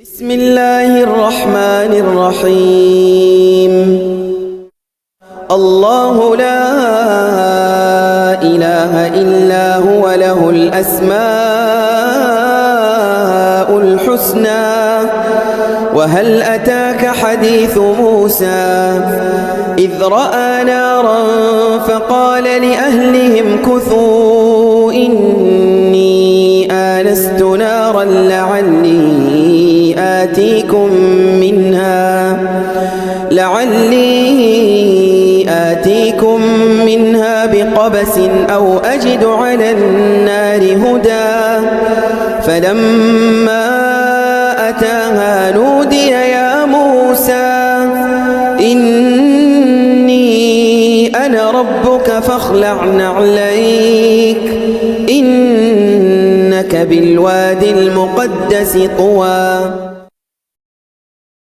بسم الله الرحمن الرحيم. الله لا إله إلا هو له الأسماء الحسنى. وهل أتاك حديث موسى إذ رأى نارا فقال لأهلهم كثوا إني آنست نارا لعلي آتيكم منها بقبس أو أجد على النار هدى. فلما أتاها نودي يا موسى إني أنا ربك فاخلع نعليك إنك بالوادي المقدس طوى.